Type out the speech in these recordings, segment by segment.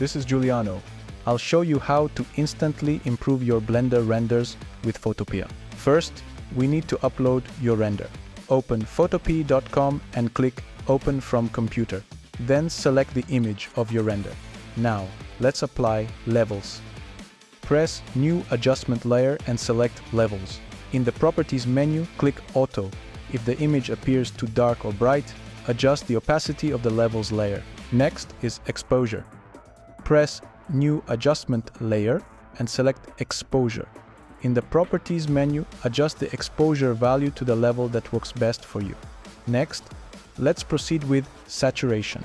this is Juliano. I'll show you how to instantly improve your Blender renders with Photopea. First, we need to upload your render. Open photopea.com and click Open from Computer. Then select the image of your render. Now, let's apply levels. Press New Adjustment Layer and select Levels. In the Properties menu, click Auto. If the image appears too dark or bright, adjust the opacity of the levels layer. Next is Exposure. Press New Adjustment Layer and select Exposure. In the Properties menu, adjust the exposure value to the level that works best for you. Next, let's proceed with Saturation.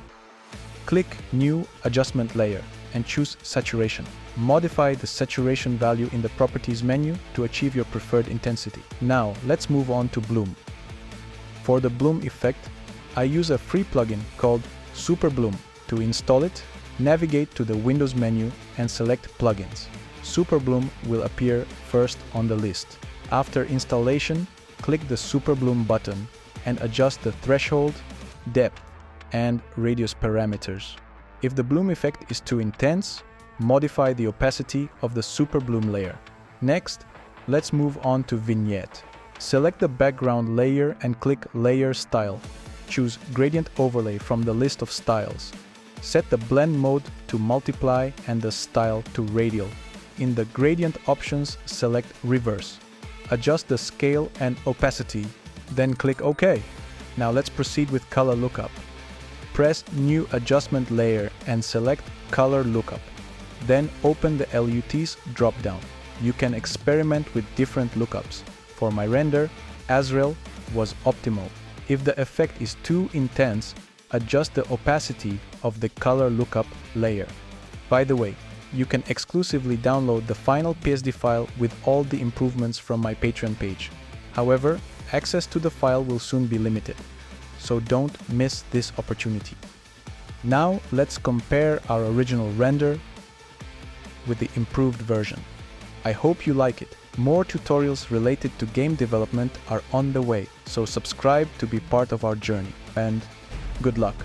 Click New Adjustment Layer and choose Saturation. Modify the saturation value in the Properties menu to achieve your preferred intensity. Now, let's move on to Bloom. For the Bloom effect, I use a free plugin called Superbloom. To install it, navigate to the Windows menu and select Plugins. Superbloom will appear first on the list. After installation, click the Superbloom button and adjust the threshold, depth, and radius parameters. If the bloom effect is too intense, modify the opacity of the Superbloom layer. Next, let's move on to Vignette. Select the background layer and click Layer Style. Choose Gradient Overlay from the list of styles. Set the blend mode to multiply and the style to radial. In the gradient options, select Reverse. Adjust the scale and opacity, then click OK. Now let's proceed with Color Lookup. Press New Adjustment Layer and select Color Lookup. Then open the LUTs drop-down. You can experiment with different lookups. For my render, Azrael was optimal. If the effect is too intense, adjust the opacity of the Color Lookup layer. By the way, you can exclusively download the final PSD file with all the improvements from my Patreon page. However, access to the file will soon be limited, so don't miss this opportunity. Now let's compare our original render with the improved version. I hope you like it. More tutorials related to game development are on the way, so subscribe to be part of our journey. And good luck!